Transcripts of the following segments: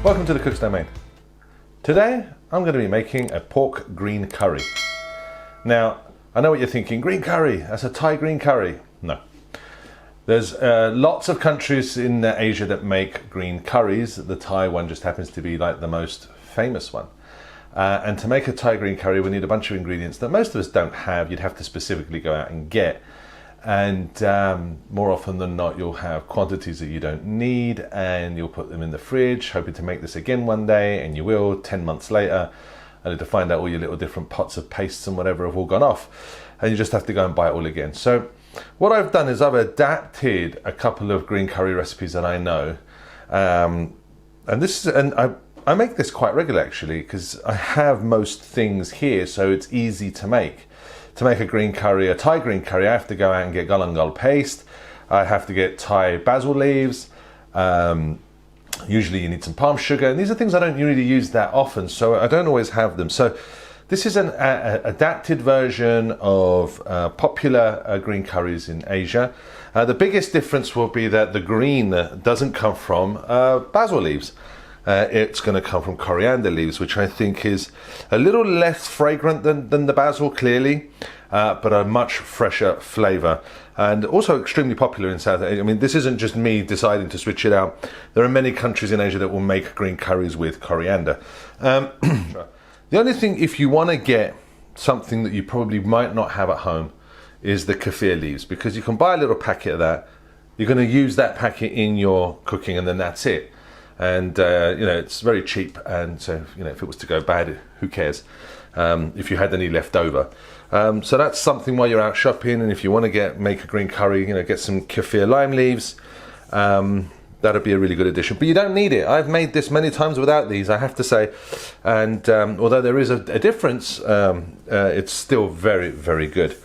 Welcome to the Cook's Domain. Today I'm going to be making a pork green curry. Now I know what you're thinking, green curry, that's a Thai green curry. No. There's lots of countries in Asia that make green curries. The Thai one just happens to be like the most famous one. And to make a Thai green curry we need a bunch of ingredients that most of us don't have. You'd have to specifically go out and get. And more often than not you'll have quantities that you don't need and you'll put them in the fridge hoping to make this again one day, and you will 10 months later, only to find out all your little different pots of pastes and whatever have all gone off, and you just have to go and buy it all again. So what I've done is I've adapted a couple of green curry recipes that I know, and I make this quite regularly actually because I have most things here, so it's easy to make. To make a green curry, a Thai green curry, I have to go out and get galangal paste. I have to get Thai basil leaves. Usually you need some palm sugar, and these are things I don't really use that often, so I don't always have them. So this is an adapted version of popular green curries in Asia. The biggest difference will be that the green doesn't come from basil leaves. It's going to come from coriander leaves, which I think is a little less fragrant than the basil, clearly, but a much fresher flavor, and also extremely popular in South Asia. I mean, this isn't just me deciding to switch it out. There are many countries in Asia that will make green curries with coriander. The only thing, if you want to get something that you probably might not have at home, is the Keffir leaves, because you can buy a little packet of that. You're going to use that packet in your cooking, and then that's it. And you know, it's very cheap, and so you know, if it was to go bad, who cares? If you had any left over, so that's something while you're out shopping, and if you want to make a green curry, you know, get some Keffir lime leaves. That'd be a really good addition, but you don't need it. I've made this many times without these, I have to say, and although there is a difference, it's still very, very good.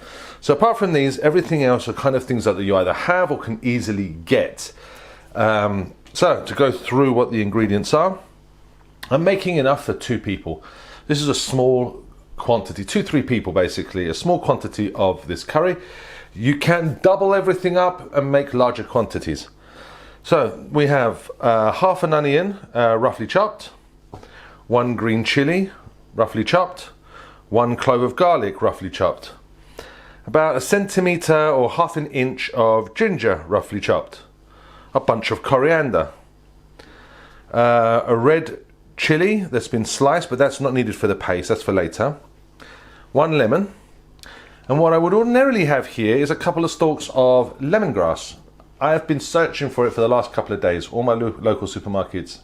So apart from these, everything else are kind of things that you either have or can easily get. So to go through what the ingredients are, I'm making enough for 2 people. This is a small quantity, 2-3 people basically, a small quantity of this curry. You can double everything up and make larger quantities. So we have half an onion, roughly chopped, 1 green chili, roughly chopped, 1 clove of garlic, roughly chopped, about 1 centimeter or half an inch of ginger, roughly chopped, a bunch of coriander, a red chili that's been sliced, but that's not needed for the paste, that's for later, 1 lemon, and what I would ordinarily have here is a couple of stalks of lemongrass. I have been searching for it for the last couple of days. All my local supermarkets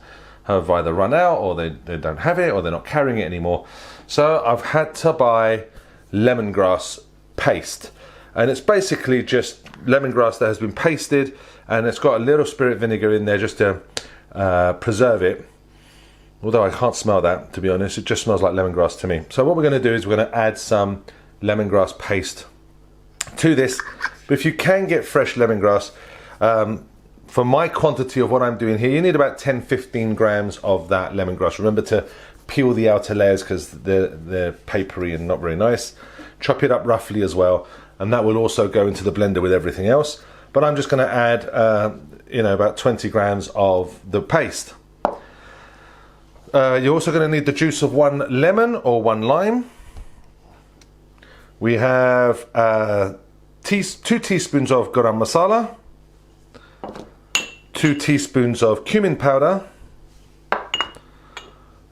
have either run out, or they don't have it, or they're not carrying it anymore. So I've had to buy lemongrass paste, and it's basically just lemongrass that has been pasted, and it's got a little spirit vinegar in there just to preserve it. Although I can't smell that, to be honest, it just smells like lemongrass to me. So what we're going to do is we're going to add some lemongrass paste to this. But if you can get fresh lemongrass, for my quantity of what I'm doing here, you need about 10-15 grams of that lemongrass. Remember to peel the outer layers because they're papery and not very nice. Chop it up roughly as well, and that will also go into the blender with everything else. But I'm just going to add you know, about 20 grams of the paste. You're also going to need the juice of 1 lemon or 1 lime. We have 2 teaspoons of Garam Masala, 2 teaspoons of Cumin powder,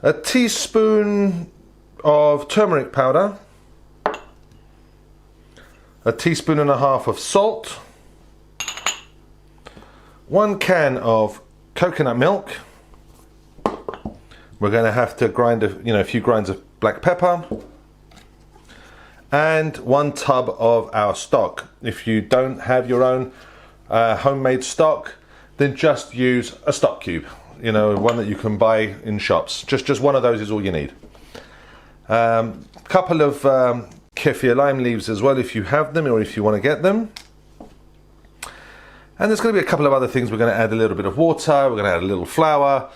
1 teaspoon of Turmeric Powder, 1.5 teaspoons of salt, 1 can of coconut milk. We're going to have to grind a few grinds of black pepper, and 1 tub of our stock. If you don't have your own homemade stock, then just use a stock cube, you know, one that you can buy in shops. Just one of those is all you need. Couple of Keffir lime leaves as well if you have them, or if you want to get them. And there's going to be a couple of other things. We're going to add a little bit of water, we're going to add a little flour,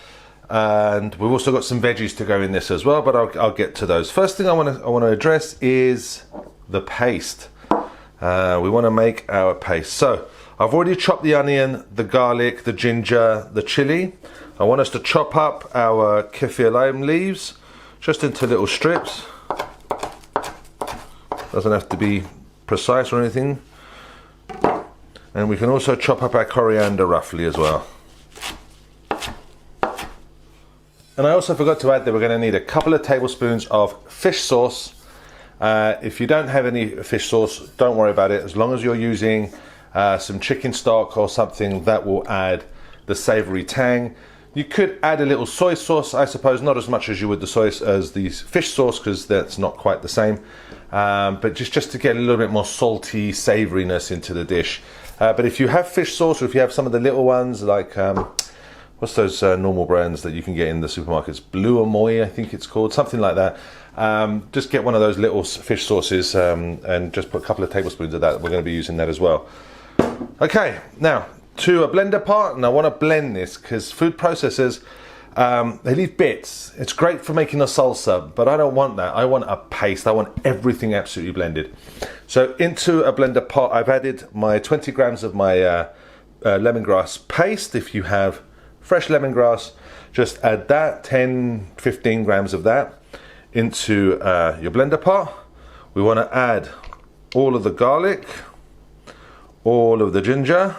and we've also got some veggies to go in this as well, but I'll get to those. First thing I want to address is the paste. We want to make our paste. So I've already chopped the onion, the garlic, the ginger, the chili. I want us to chop up our Keffir lime leaves just into little strips. Doesn't have to be precise or anything. And we can also chop up our coriander roughly as well. And I also forgot to add that we're going to need a couple of tablespoons of fish sauce. If you don't have any fish sauce, don't worry about it. As long as you're using some chicken stock or something, that will add the savory tang. You could add a little soy sauce, I suppose, not as much as you would the fish sauce, because that's not quite the same. But just to get a little bit more salty savouriness into the dish. But if you have fish sauce, or if you have some of the little ones like what's those normal brands that you can get in the supermarkets? Blue Amoy, I think it's called, something like that. Just get one of those little fish sauces and just put a couple of tablespoons of that. We're going to be using that as well. Okay, now to a blender part, and I want to blend this because food processors, they leave bits. It's great for making a salsa, but I don't want that. I want a paste. I want everything absolutely blended. So into a blender pot, I've added my 20 grams of my lemongrass paste. If you have fresh lemongrass, just add that, 10-15 grams of that into your blender pot. We want to add all of the garlic, all of the ginger,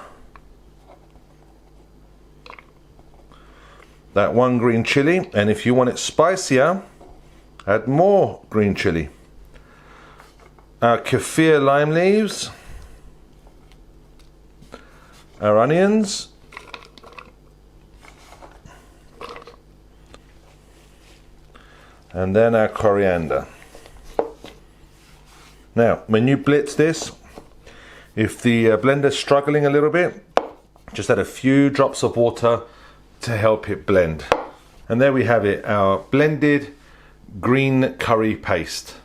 that one green chili, and if you want it spicier, add more green chili. Our Keffir lime leaves, our onions, and then our coriander. Now, when you blitz this, if the blender's struggling a little bit, just add a few drops of water to help it blend. And there we have it, our blended green curry paste.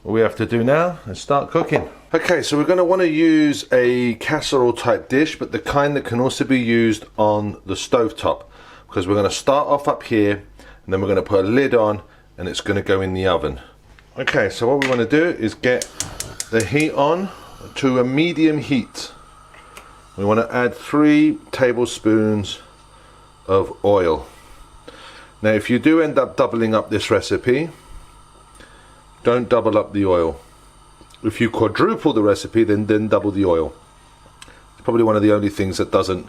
What we have to do now is start cooking. Okay, so we're going to want to use a casserole type dish, but the kind that can also be used on the stovetop, because we're going to start off up here, and then we're going to put a lid on, and it's going to go in the oven. Okay, so what we want to do is get the heat on to a medium heat. We want to add 3 tablespoons of oil. Now, if you do end up doubling up this recipe, don't double up the oil. If you quadruple the recipe, then double the oil. It's probably one of the only things that doesn't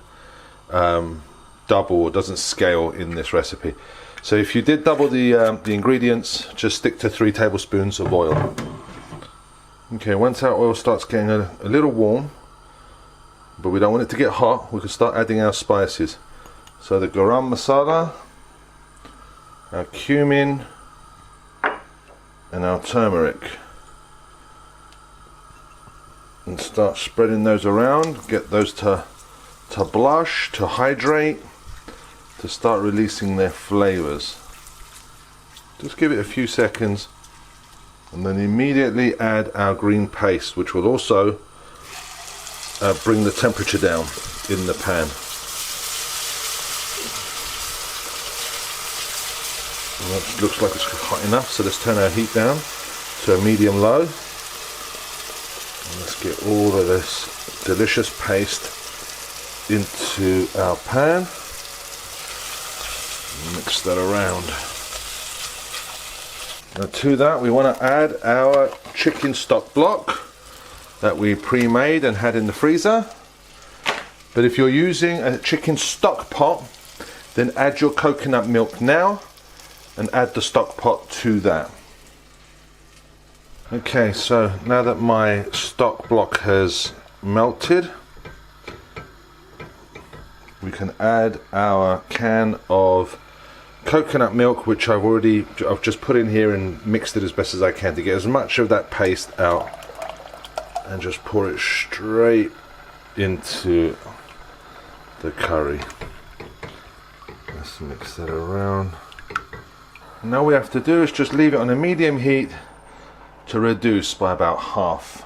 double or doesn't scale in this recipe. So if you did double the ingredients, just stick to 3 tablespoons of oil. Okay, once our oil starts getting a little warm, but we don't want it to get hot, we can start adding our spices. So the Garam Masala, our Cumin, and our turmeric. And start spreading those around, get those to blush, to hydrate, to start releasing their flavors. Just give it a few seconds, and then immediately add our green paste, which will also bring the temperature down in the pan. And that looks like it's hot enough, so let's turn our heat down to a medium low. And let's get all of this delicious paste into our pan. Mix that around. Now to that we want to add our chicken stock block that we pre-made and had in the freezer. But if you're using a chicken stock pot, then add your coconut milk now and add the stock pot to that. Okay, so now that my stock block has melted, we can add our can of coconut milk, which I've just put in here and mixed it as best as I can to get as much of that paste out, and just pour it straight into the curry. Let's mix that around. And now all we have to do is just leave it on a medium heat to reduce by about half.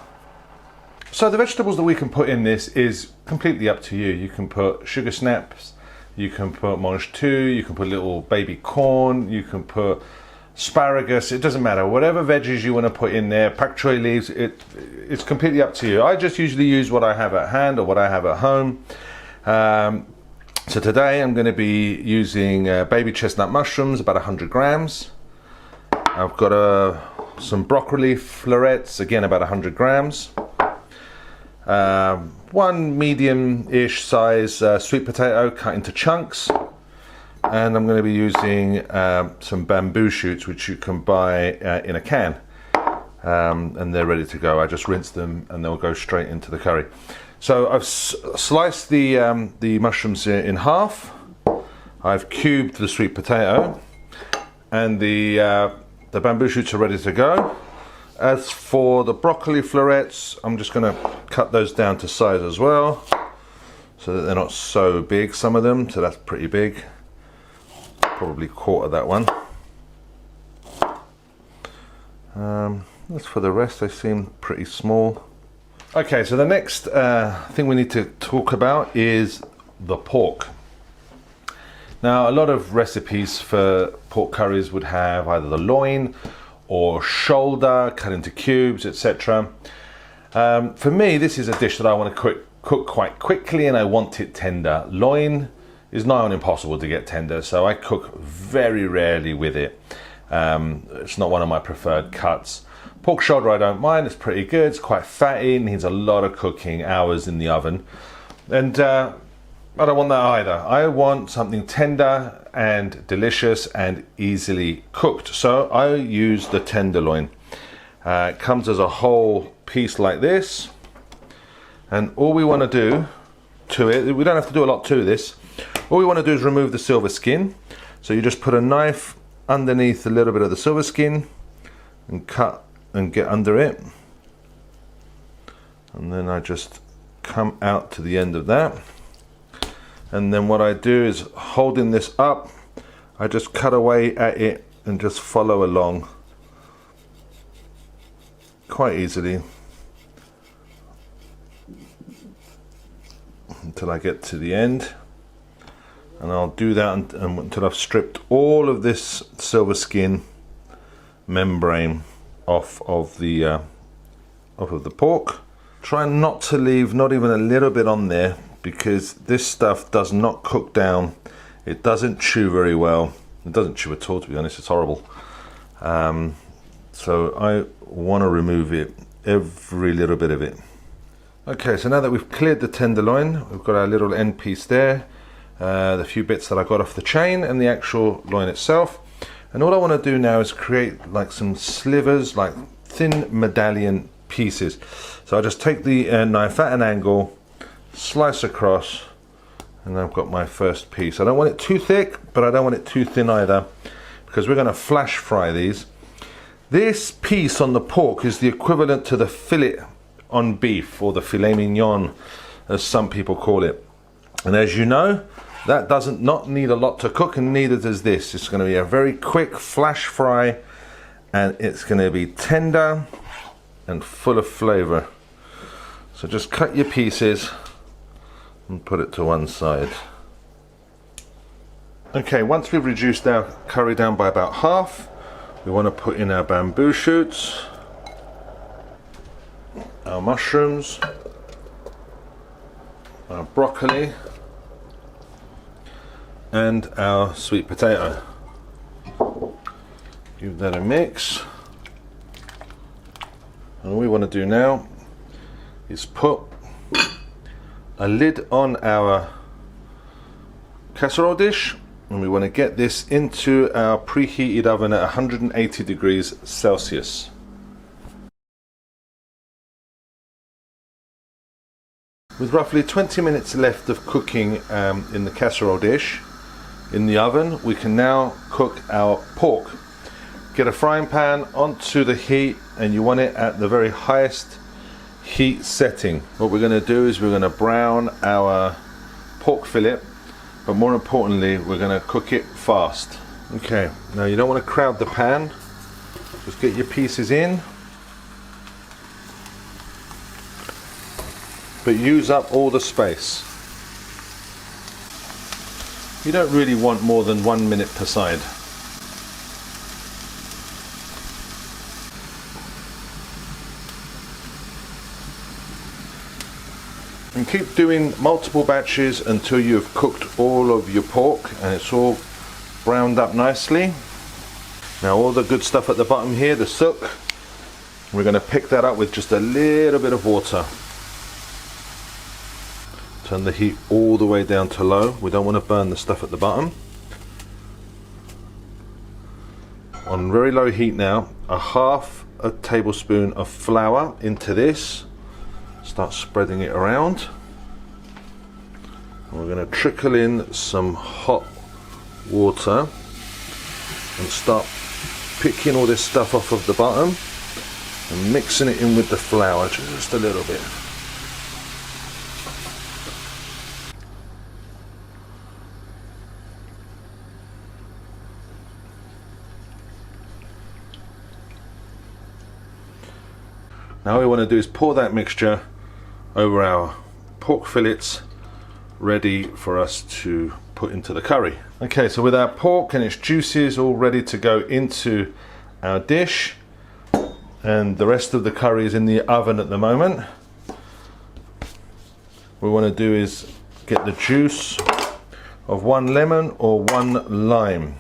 So the vegetables that we can put in this is completely up to you. You can put sugar snaps, you can put mange tout, you can put little baby corn, you can put asparagus, it doesn't matter. Whatever veggies you want to put in there, pak choy leaves, it's completely up to you. I just usually use what I have at hand or what I have at home. So today I'm going to be using baby chestnut mushrooms, about 100 grams. I've got some broccoli florets, again about 100 grams. One medium-ish size sweet potato cut into chunks. And I'm going to be using some bamboo shoots, which you can buy in a can. And they're ready to go. I just rinse them and they'll go straight into the curry. So I've sliced the mushrooms in half. I've cubed the sweet potato, and the bamboo shoots are ready to go. As for the broccoli florets, I'm just going to cut those down to size as well, so that they're not so big, some of them. So that's pretty big. Probably quarter that one. As for the rest, they seem pretty small. Okay, so the next thing we need to talk about is the pork. Now, a lot of recipes for pork curries would have either the loin or shoulder cut into cubes, etc. For me, this is a dish that I want to cook quite quickly, and I want it tender. Loin is nigh on impossible to get tender, so I cook very rarely with it. It's not one of my preferred cuts. Pork shoulder I don't mind, it's pretty good, it's quite fatty, needs a lot of cooking hours in the oven. And I don't want that either. I want something tender and delicious and easily cooked. So I use the tenderloin. It comes as a whole piece like this. And all we want to do to it, we don't have to do a lot to this. All we want to do is remove the silver skin. So you just put a knife underneath a little bit of the silver skin and cut and get under it, and then I just come out to the end of that, and then what I do is, holding this up, I just cut away at it and just follow along quite easily until I get to the end. And I'll do that until I've stripped all of this silver skin membrane off of the pork. Try not to leave not even a little bit on there, because this stuff does not cook down. It doesn't chew very well. It doesn't chew at all, to be honest. It's horrible. So I want to remove it, every little bit of it. Okay, so now that we've cleared the tenderloin, we've got our little end piece there, the few bits that I got off the chain, and the actual loin itself. And all I want to do now is create like some slivers, like thin medallion pieces. So I just take the knife at an angle, slice across, and I've got my first piece. I don't want it too thick, but I don't want it too thin either, because we're going to flash fry these. This piece on the pork is the equivalent to the fillet on beef, or the filet mignon, as some people call it. And as you know, that doesn't not need a lot to cook, and neither does this. It's going to be a very quick flash fry, and it's going to be tender and full of flavor. So just cut your pieces and put it to one side. Okay, once we've reduced our curry down by about half, we want to put in our bamboo shoots, our mushrooms, our broccoli, and our sweet potato. Give that a mix. And all we want to do now is put a lid on our casserole dish, and we want to get this into our preheated oven at 180 degrees Celsius. With roughly 20 minutes left of cooking in the casserole dish in the oven, we can now cook our pork. Get a frying pan onto the heat, and you want it at the very highest heat setting. What we're going to do is we're going to brown our pork fillet, but more importantly, we're going to cook it fast. Okay, now you don't want to crowd the pan. Just get your pieces in, but use up all the space. You don't really want more than 1 minute per side. And keep doing multiple batches until you've cooked all of your pork and it's all browned up nicely. Now all the good stuff at the bottom here, the sook, we're going to pick that up with just a little bit of water. Turn the heat all the way down to low. We don't want to burn the stuff at the bottom. On very low heat now, a half a tablespoon of flour into this. Start spreading it around. And we're going to trickle in some hot water and start picking all this stuff off of the bottom and mixing it in with the flour just a little bit. Now all we want to do is pour that mixture over our pork fillets, ready for us to put into the curry. Okay, so with our pork and its juices all ready to go into our dish, and the rest of the curry is in the oven at the moment, what we want to do is get the juice of 1 lemon or 1 lime.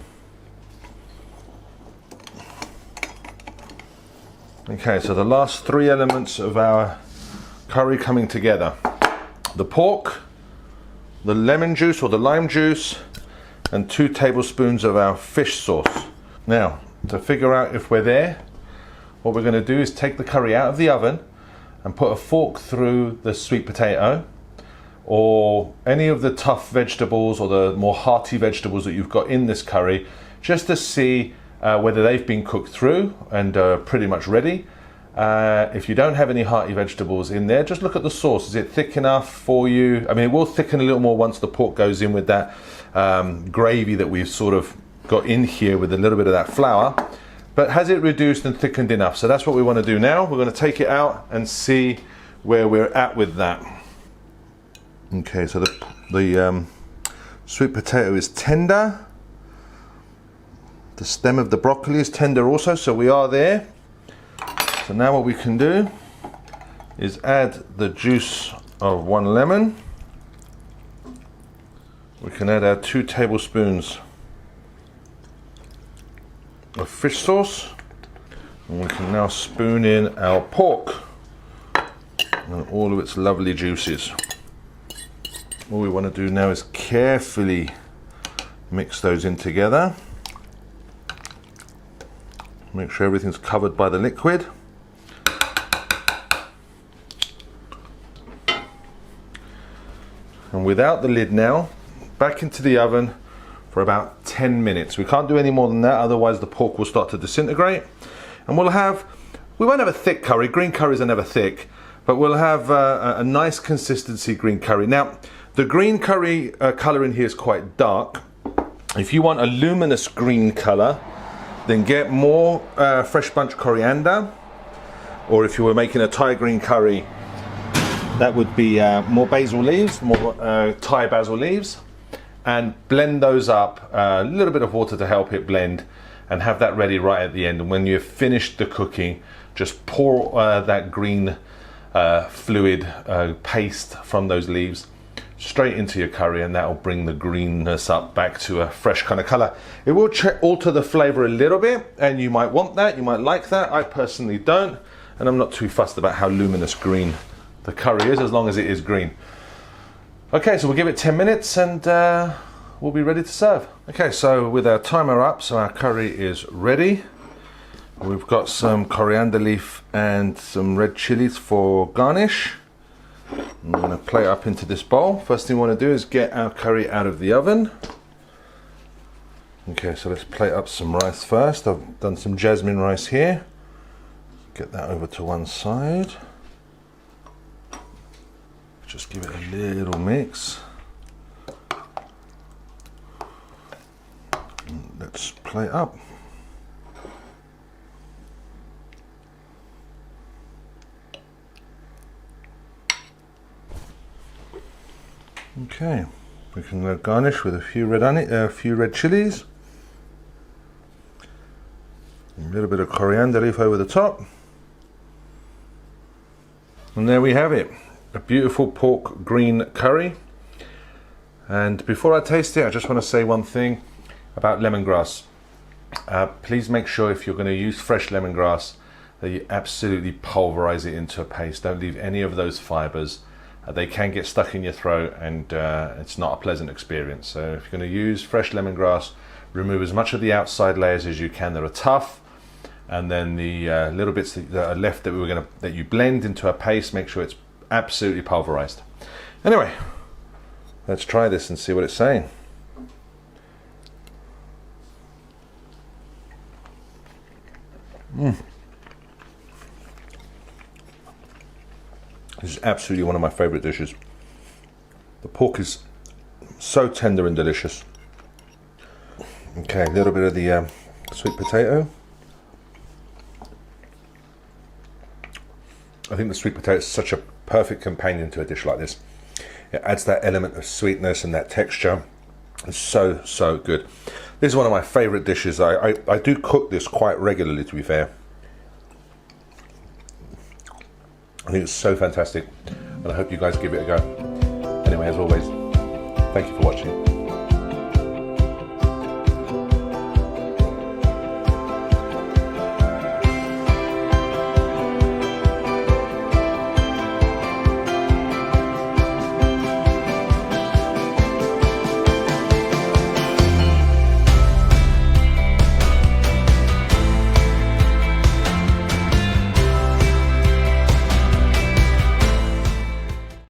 Okay, so the last 3 elements of our curry coming together: the pork, the lemon juice or the lime juice, and 2 tablespoons of our fish sauce. Now, to figure out if we're there, what we're going to do is take the curry out of the oven and put a fork through the sweet potato or any of the tough vegetables or the more hearty vegetables that you've got in this curry, just to see whether they've been cooked through and pretty much ready. If you don't have any hearty vegetables in there, just look at the sauce. Is it thick enough for you? I mean, it will thicken a little more once the pork goes in with that gravy that we've sort of got in here with a little bit of that flour. But has it reduced and thickened enough? So that's what we want to do now. We're going to take it out and see where we're at with that. Okay, so the sweet potato is tender. The stem of the broccoli is tender also, so we are there. So now what we can do is add the juice of 1 lemon. We can add our 2 tablespoons of fish sauce. And we can now spoon in our pork and all of its lovely juices. All we want to do now is carefully mix those in together. Make sure everything's covered by the liquid. And without the lid now, back into the oven for about 10 minutes. We can't do any more than that, otherwise the pork will start to disintegrate. And we won't have a thick curry. Green curries are never thick, but we'll have a nice consistency green curry. Now, the green curry color in here is quite dark. If you want a luminous green color, then get more fresh bunch coriander, or if you were making a Thai green curry, that would be more basil leaves, more Thai basil leaves, and blend those up, a little bit of water to help it blend, and have that ready right at the end. And when you've finished the cooking, just pour that green fluid paste from those leaves straight into your curry, and that will bring the greenness up back to a fresh kind of color. It will alter the flavor a little bit, and you might want that, you might like that. I personally don't, and I'm not too fussed about how luminous green the curry is, as long as it is green. Okay, so we'll give it 10 minutes and we'll be ready to serve. Okay, so with our timer up, so our curry is ready. We've got some coriander leaf and some red chilies for garnish. I'm going to plate it up into this bowl. First thing we want to do is get our curry out of the oven. Okay, so let's plate up some rice first. I've done some jasmine rice here. Get that over to one side. Just give it a little mix. And let's plate up. Okay, we can garnish with a few red chilies, a little bit of coriander leaf over the top, and there we have it. a beautiful pork green curry. And before I taste it, I just want to say one thing about lemongrass. Please make sure if you're going to use fresh lemongrass that you absolutely pulverize it into a paste. Don't leave any of those fibers. They can get stuck in your throat, and it's not a pleasant experience. So if you're going to use fresh lemongrass, remove as much of the outside layers as you can that are tough, and then the little bits that are left that you blend into a paste, make sure it's absolutely pulverized. Anyway, let's try this and see what it's saying. This is absolutely one of my favorite dishes. The pork is so tender and delicious. Okay, a little bit of the sweet potato. I think the sweet potato is such a perfect companion to a dish like this. It adds that element of sweetness and that texture. It's so, so good. This is one of my favorite dishes. I do cook this quite regularly, to be fair. I think it's so fantastic, and I hope you guys give it a go. Anyway, as always, thank you for watching.